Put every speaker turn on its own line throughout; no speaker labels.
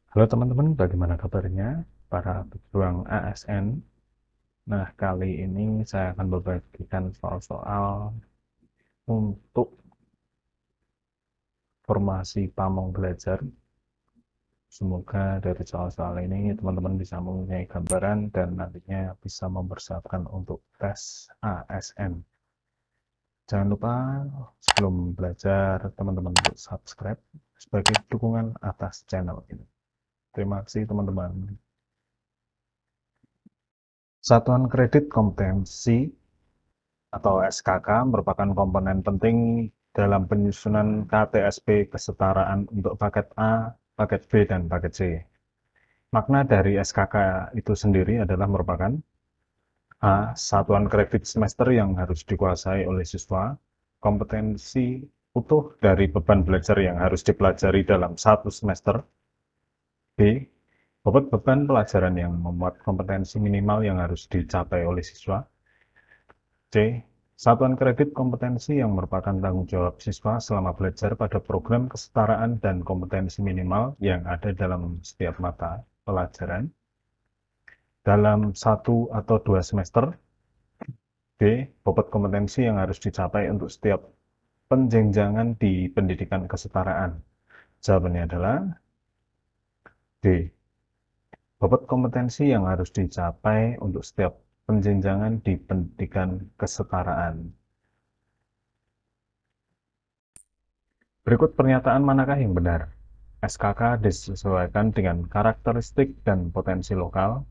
Halo teman-teman, bagaimana kabarnya para pejuang ASN? Nah, kali ini saya akan membagikan soal-soal untuk formasi pamong belajar. Semoga dari soal-soal ini teman-teman bisa mempunyai gambaran dan nantinya bisa mempersiapkan untuk tes ASN. Jangan lupa sebelum belajar teman-teman untuk subscribe sebagai dukungan atas channel ini. Terima kasih teman-teman. Satuan Kredit Kompetensi atau SKK merupakan komponen penting dalam penyusunan KTSP kesetaraan untuk paket A, paket B, dan paket C. Makna dari SKK itu sendiri adalah merupakan A. Satuan kredit semester yang harus dikuasai oleh siswa, kompetensi utuh dari beban belajar yang harus dipelajari dalam satu semester. B. Bobot beban pelajaran yang memuat kompetensi minimal yang harus dicapai oleh siswa. C. Satuan kredit kompetensi yang merupakan tanggung jawab siswa selama belajar pada program kesetaraan dan kompetensi minimal yang ada dalam setiap mata pelajaran dalam 1 atau 2 semester. D. Bobot kompetensi yang harus dicapai untuk setiap penjenjangan di pendidikan kesetaraan. Jawabannya adalah D. Bobot kompetensi yang harus dicapai untuk setiap penjenjangan di pendidikan kesetaraan. Berikut pernyataan manakah yang benar? SKK disesuaikan dengan karakteristik dan potensi lokal,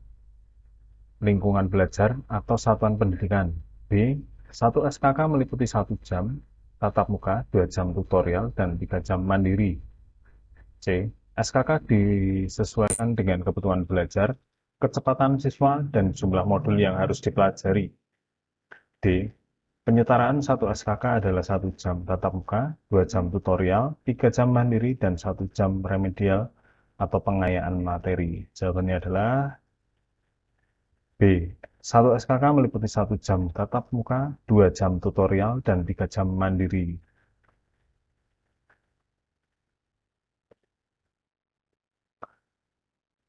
lingkungan belajar, atau satuan pendidikan. B. Satu SKK meliputi 1 jam tatap muka, 2 jam tutorial, dan 3 jam mandiri. C. SKK disesuaikan dengan kebutuhan belajar, kecepatan siswa, dan jumlah modul yang harus dipelajari. D. Penyetaraan 1 SKK adalah 1 jam tatap muka, 2 jam tutorial, 3 jam mandiri, dan 1 jam remedial atau pengayaan materi. Jawabannya adalah B. 1 SKK meliputi 1 jam tatap muka, 2 jam tutorial, dan 3 jam mandiri.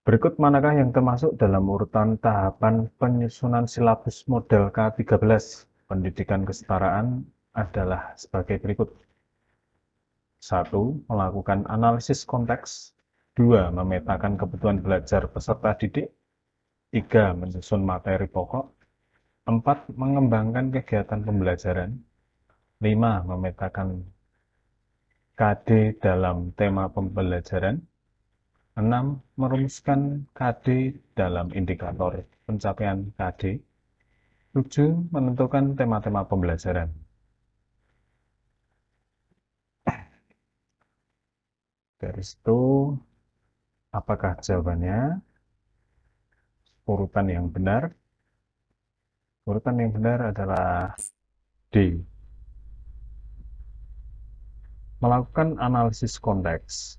Berikut manakah yang termasuk dalam urutan tahapan penyusunan silabus model K13? Pendidikan kesetaraan adalah sebagai berikut. 1. Melakukan analisis konteks. 2. Memetakan kebutuhan belajar peserta didik. 3. Menyusun materi pokok. 4. Mengembangkan kegiatan pembelajaran. 5. Memetakan KD dalam tema pembelajaran. 6. Merumuskan KD dalam indikator pencapaian KD. 7. Menentukan tema-tema pembelajaran. Dari situ, apakah jawabannya? Urutan yang benar. Urutan yang benar adalah D. Melakukan analisis konteks,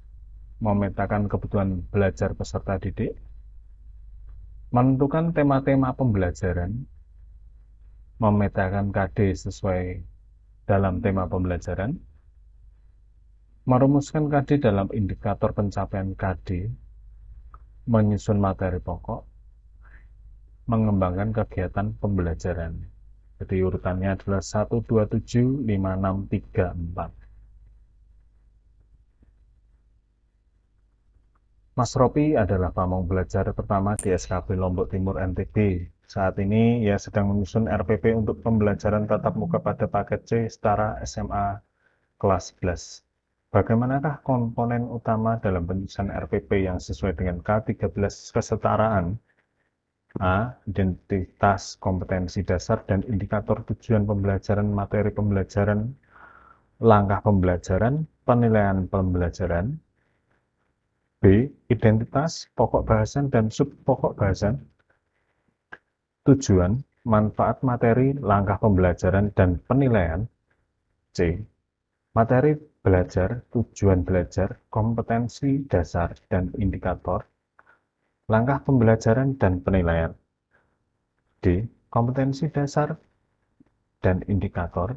memetakan kebutuhan belajar peserta didik, menentukan tema-tema pembelajaran, memetakan KD sesuai dalam tema pembelajaran, merumuskan KD dalam indikator pencapaian KD, menyusun materi pokok, mengembangkan kegiatan pembelajaran. Jadi urutannya adalah 1, 2, 7, 5, 6, 3, 4. Mas Ropi adalah pamong belajar pertama di SKB Lombok Timur NTB. Saat ini ia sedang menyusun RPP untuk pembelajaran tatap muka pada paket C setara SMA kelas 11. Bagaimanakah komponen utama dalam penyusunan RPP yang sesuai dengan K13 kesetaraan? A. Identitas kompetensi dasar dan indikator tujuan pembelajaran, materi pembelajaran, langkah pembelajaran, penilaian pembelajaran. B. Identitas, pokok bahasan, dan subpokok bahasan. Tujuan, manfaat materi, langkah pembelajaran, dan penilaian. C. Materi belajar, tujuan belajar, kompetensi dasar, dan indikator. Langkah pembelajaran dan penilaian. D. Kompetensi dasar dan indikator,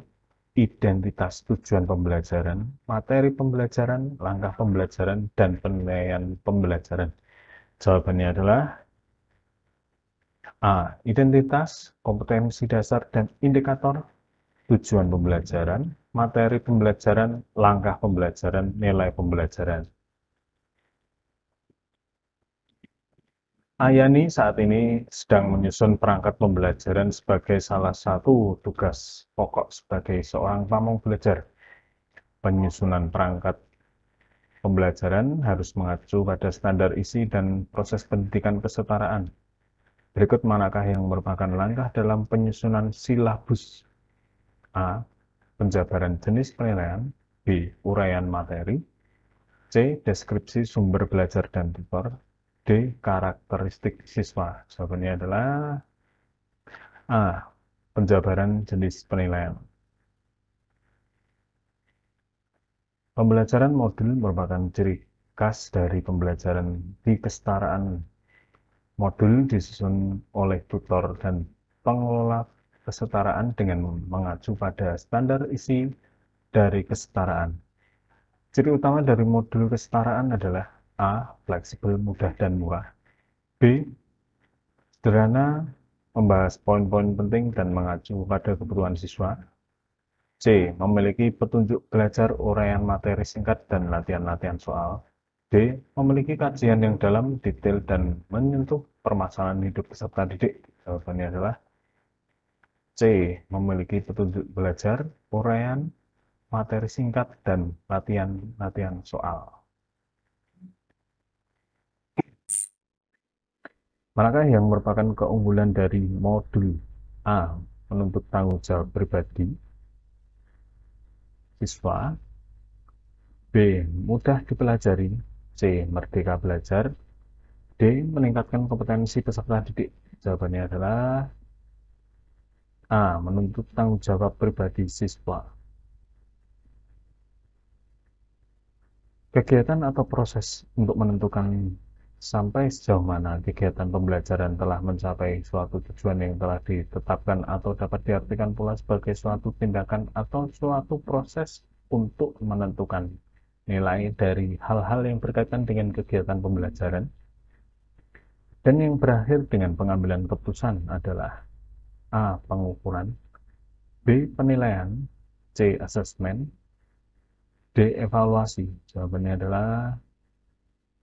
identitas tujuan pembelajaran, materi pembelajaran, langkah pembelajaran, dan penilaian pembelajaran. Jawabannya adalah A. Identitas, kompetensi dasar, dan indikator, tujuan pembelajaran, materi pembelajaran, langkah pembelajaran, nilai pembelajaran. Ayani saat ini sedang menyusun perangkat pembelajaran sebagai salah satu tugas pokok sebagai seorang pamong belajar. Penyusunan perangkat pembelajaran harus mengacu pada standar isi dan proses pendidikan kesetaraan. Berikut manakah yang merupakan langkah dalam penyusunan silabus? A. Penjabaran jenis penilaian. B. Uraian materi. C. Deskripsi sumber belajar dan tutor. D. Karakteristik siswa. Jawabannya adalah A. Penjabaran jenis penilaian. Pembelajaran modul merupakan ciri khas dari pembelajaran di kesetaraan. Modul disusun oleh tutor dan pengelola kesetaraan dengan mengacu pada standar isi dari kesetaraan. Ciri utama dari modul kesetaraan adalah A. Fleksibel, mudah, dan murah. B. Sederhana, membahas poin-poin penting dan mengacu pada kebutuhan siswa. C. Memiliki petunjuk belajar, uraian materi singkat, dan latihan-latihan soal. D. Memiliki kajian yang dalam, detail, dan menyentuh permasalahan hidup peserta didik. Jawabannya adalah C. Memiliki petunjuk belajar, uraian materi singkat, dan latihan-latihan soal. Manakah yang merupakan keunggulan dari modul A. Menuntut tanggung jawab pribadi siswa. B. Mudah dipelajari. C. Merdeka belajar. D. Meningkatkan kompetensi peserta didik. Jawabannya adalah A. Menuntut tanggung jawab pribadi siswa. Kegiatan atau proses untuk menentukan sampai sejauh mana kegiatan pembelajaran telah mencapai suatu tujuan yang telah ditetapkan atau dapat diartikan pula sebagai suatu tindakan atau suatu proses untuk menentukan nilai dari hal-hal yang berkaitan dengan kegiatan pembelajaran. Dan yang berakhir dengan pengambilan keputusan adalah A. Pengukuran, B. Penilaian, C. Assessment, D. Evaluasi. Jawabannya adalah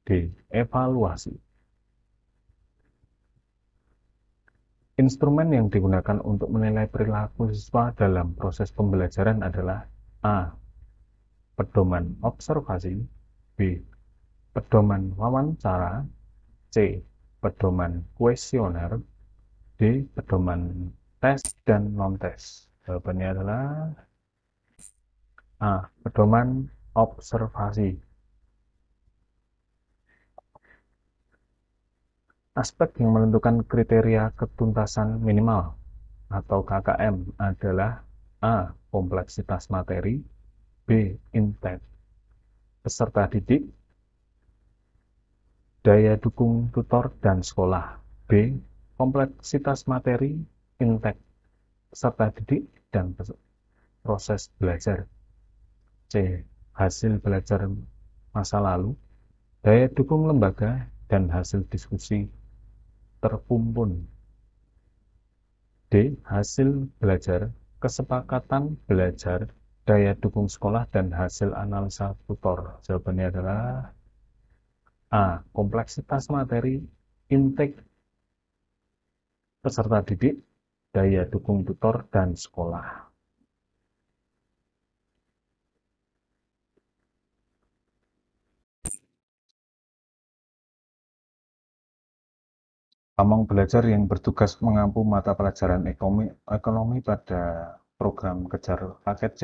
D. Evaluasi. Instrumen yang digunakan untuk menilai perilaku siswa dalam proses pembelajaran adalah A. Pedoman observasi, B. Pedoman wawancara, C. Pedoman kuesioner, D. Pedoman tes dan non-tes. Jawabannya adalah A. Pedoman observasi. Aspek yang menentukan kriteria ketuntasan minimal atau KKM adalah A. Kompleksitas materi, B. Intent peserta didik, daya dukung tutor dan sekolah. B. Kompleksitas materi, intent peserta didik, dan proses belajar. C. Hasil belajar masa lalu, daya dukung lembaga, dan hasil diskusi terkumpul. D. Hasil belajar, kesepakatan belajar, daya dukung sekolah, dan hasil analisa tutor. Jawabannya adalah A. Kompleksitas materi, intake peserta didik, daya dukung tutor, dan sekolah. Pamong belajar yang bertugas mengampu mata pelajaran ekonomi pada program Kejar Paket C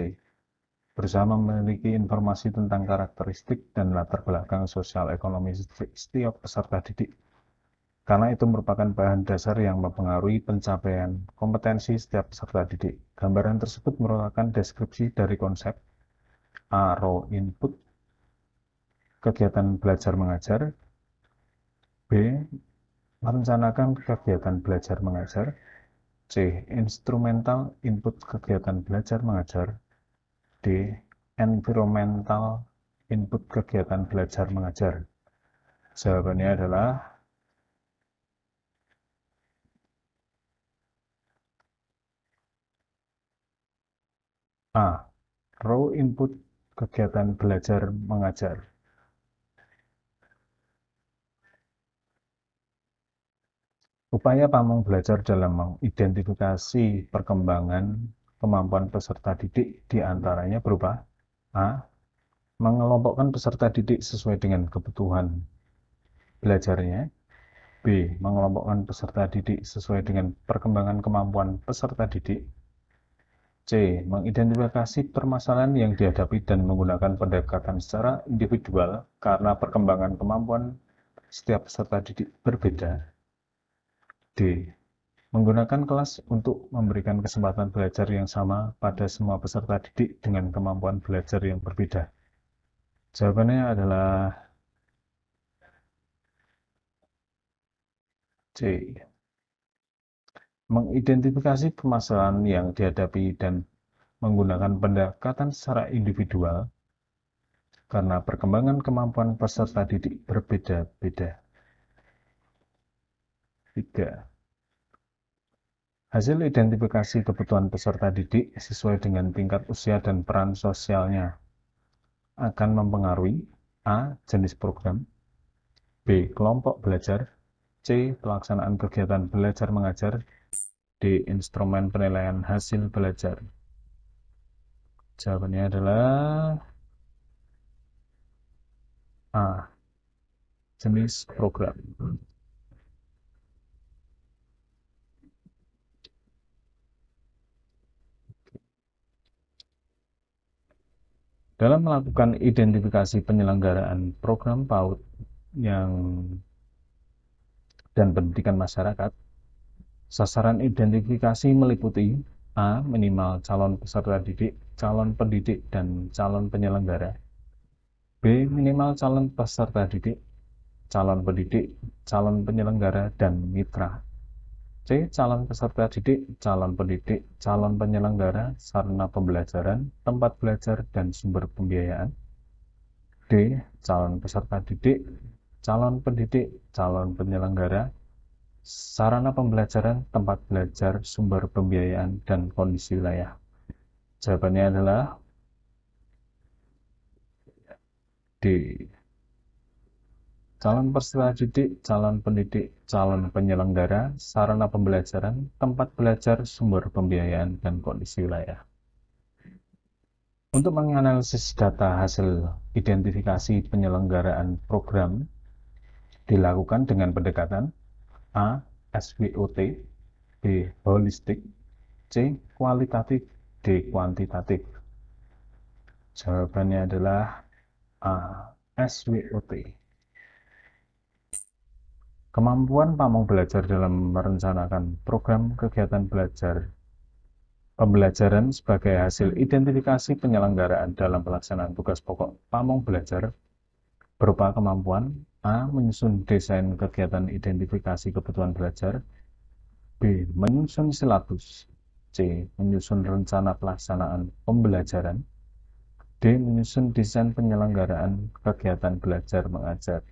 berusaha memiliki informasi tentang karakteristik dan latar belakang sosial ekonomi setiap peserta didik. Karena itu merupakan bahan dasar yang mempengaruhi pencapaian kompetensi setiap peserta didik. Gambaran tersebut merupakan deskripsi dari konsep A. Raw input, kegiatan belajar mengajar. B. Merencanakan kegiatan belajar mengajar. C. Instrumental input kegiatan belajar mengajar. D. Environmental input kegiatan belajar mengajar. Jawabannya adalah A. Raw input kegiatan belajar mengajar. Upaya pamong belajar dalam mengidentifikasi perkembangan kemampuan peserta didik diantaranya berupa A. Mengelompokkan peserta didik sesuai dengan kebutuhan belajarnya. B. Mengelompokkan peserta didik sesuai dengan perkembangan kemampuan peserta didik. C. Mengidentifikasi permasalahan yang dihadapi dan menggunakan pendekatan secara individual karena perkembangan kemampuan setiap peserta didik berbeda. D. Menggunakan kelas untuk memberikan kesempatan belajar yang sama pada semua peserta didik dengan kemampuan belajar yang berbeda. Jawabannya adalah C. Mengidentifikasi permasalahan yang dihadapi dan menggunakan pendekatan secara individual karena perkembangan kemampuan peserta didik berbeda-beda. 3. Hasil identifikasi kebutuhan peserta didik sesuai dengan tingkat usia dan peran sosialnya akan mempengaruhi A. Jenis program, B. Kelompok belajar, C. Pelaksanaan kegiatan belajar mengajar, D. Instrumen penilaian hasil belajar. Jawabannya adalah A. Jenis program. Dalam melakukan identifikasi penyelenggaraan program PAUD dan pendidikan masyarakat, sasaran identifikasi meliputi A. Minimal calon peserta didik, calon pendidik, dan calon penyelenggara. B. Minimal calon peserta didik, calon pendidik, calon penyelenggara, dan mitra. C. Calon peserta didik, calon pendidik, calon penyelenggara, sarana pembelajaran, tempat belajar, dan sumber pembiayaan. D. Calon peserta didik, calon pendidik, calon penyelenggara, sarana pembelajaran, tempat belajar, sumber pembiayaan, dan kondisi wilayah. Jawabannya adalah D. Calon peserta didik, calon pendidik, calon penyelenggara, sarana pembelajaran, tempat belajar, sumber pembiayaan, dan kondisi wilayah. Untuk menganalisis data hasil identifikasi penyelenggaraan program dilakukan dengan pendekatan A. SWOT, B. Holistik, C. Kualitatif, D. Kuantitatif. Jawabannya adalah A. SWOT. Kemampuan pamong belajar dalam merencanakan program kegiatan pembelajaran sebagai hasil identifikasi penyelenggaraan dalam pelaksanaan tugas pokok pamong belajar berupa kemampuan A. Menyusun desain kegiatan identifikasi kebutuhan belajar, B. Menyusun silabus, C. Menyusun rencana pelaksanaan pembelajaran, D. Menyusun desain penyelenggaraan kegiatan belajar mengajar.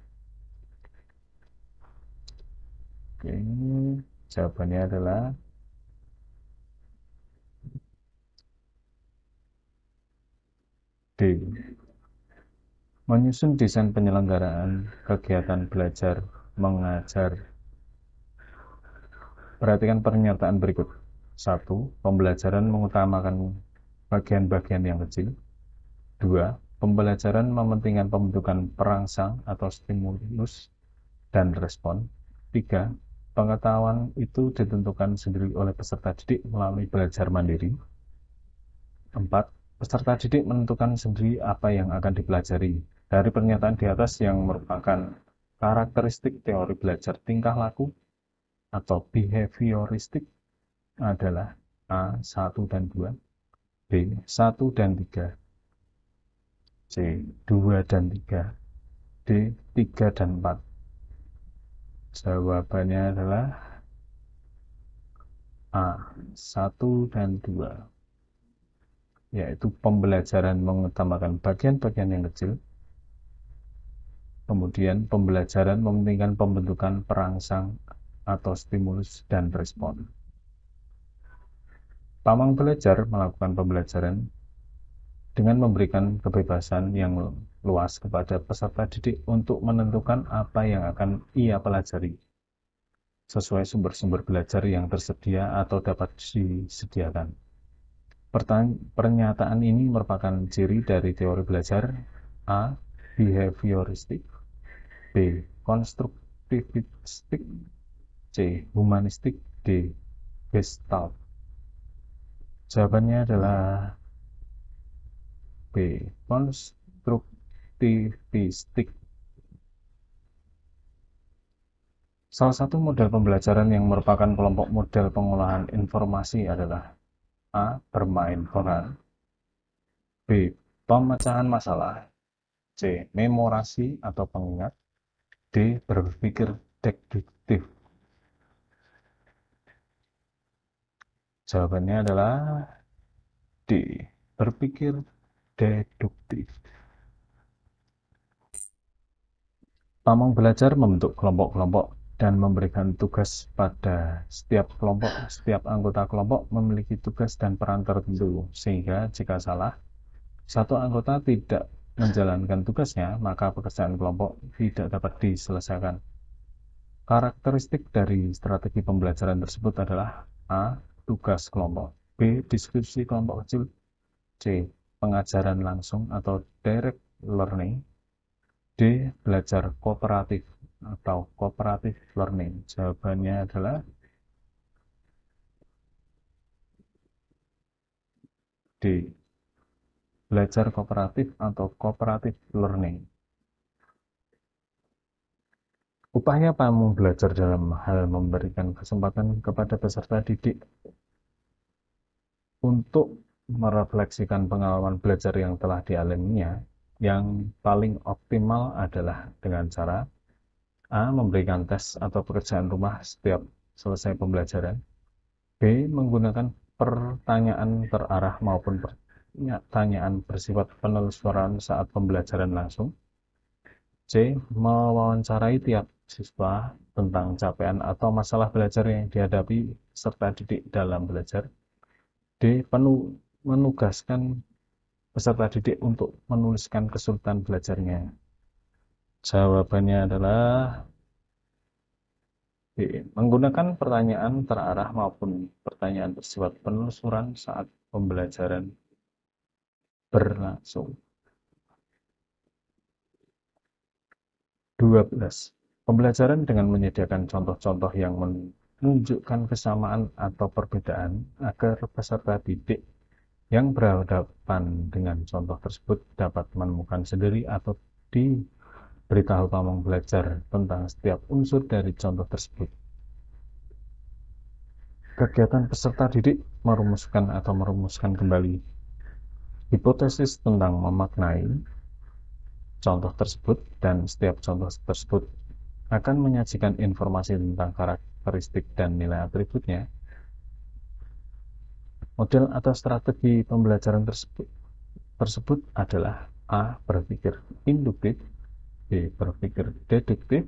Oke, jawabannya adalah D. Menyusun desain penyelenggaraan kegiatan belajar mengajar. Perhatikan pernyataan berikut. 1. Pembelajaran mengutamakan bagian-bagian yang kecil. 2. Pembelajaran mementingkan pembentukan perangsang atau stimulus dan respon. 3. Pengetahuan itu ditentukan sendiri oleh peserta didik melalui belajar mandiri. 4. Peserta didik menentukan sendiri apa yang akan dipelajari. Dari pernyataan di atas yang merupakan karakteristik teori belajar tingkah laku atau behavioristik adalah A. 1 dan 2, B. 1 dan 3, C. 2 dan 3, D. 3 dan 4. Jawabannya adalah A. 1 dan 2, yaitu pembelajaran mengutamakan bagian-bagian yang kecil. Kemudian pembelajaran mementingkan pembentukan perangsang atau stimulus dan respon. Pamong belajar melakukan pembelajaran dengan memberikan kebebasan yang luas kepada peserta didik untuk menentukan apa yang akan ia pelajari sesuai sumber-sumber belajar yang tersedia atau dapat disediakan. Pernyataan ini merupakan ciri dari teori belajar: A. Behavioristik, B. Konstruktivistik, C. Humanistik, D. Gestalt. Jawabannya adalah B. Konstruktivistik. Salah satu model pembelajaran yang merupakan kelompok model pengolahan informasi adalah A. Bermain peran, B. Pemecahan masalah, C. Memorasi atau pengingat, D. Berpikir deduktif. Jawabannya adalah D. Berpikir deduktif. Pamong belajar membentuk kelompok-kelompok dan memberikan tugas pada setiap kelompok. Setiap anggota kelompok memiliki tugas dan peran tertentu, sehingga jika salah satu anggota tidak menjalankan tugasnya, maka pekerjaan kelompok tidak dapat diselesaikan. Karakteristik dari strategi pembelajaran tersebut adalah A. Tugas kelompok, B. Diskusi kelompok kecil, C. Pengajaran langsung atau direct learning, D. Belajar kooperatif atau cooperative learning. Jawabannya adalah D. Belajar kooperatif atau cooperative learning. Upaya pamong belajar dalam hal memberikan kesempatan kepada peserta didik untuk merefleksikan pengalaman belajar yang telah dialaminya yang paling optimal adalah dengan cara A. Memberikan tes atau pekerjaan rumah setiap selesai pembelajaran, B. Menggunakan pertanyaan terarah maupun pertanyaan bersifat penelusuran saat pembelajaran langsung, C. Mewawancarai tiap siswa tentang capaian atau masalah belajar yang dihadapi peserta didik dalam belajar, D. Menugaskan peserta didik untuk menuliskan kesulitan belajarnya. Jawabannya adalah B. Menggunakan pertanyaan terarah maupun pertanyaan bersifat penelusuran saat pembelajaran berlangsung. 12. Pembelajaran dengan menyediakan contoh-contoh yang menunjukkan kesamaan atau perbedaan agar peserta didik yang berhadapan dengan contoh tersebut dapat menemukan sendiri atau diberitahu pamong belajar tentang setiap unsur dari contoh tersebut. Kegiatan peserta didik merumuskan kembali hipotesis tentang memaknai contoh tersebut, dan setiap contoh tersebut akan menyajikan informasi tentang karakteristik dan nilai atributnya. Model atau strategi pembelajaran tersebut adalah A. Berpikir induktif, B. Berpikir deduktif,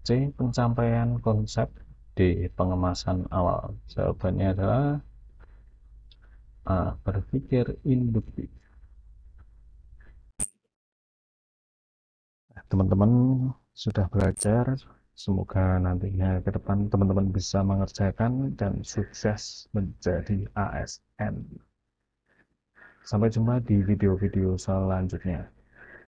C. Pencapaian konsep, D. Pengemasan awal. Jawabannya adalah A. Berpikir induktif. Teman-teman sudah belajar, semoga nantinya ke depan teman-teman bisa mengerjakan dan sukses menjadi ASN. Sampai jumpa di video-video selanjutnya.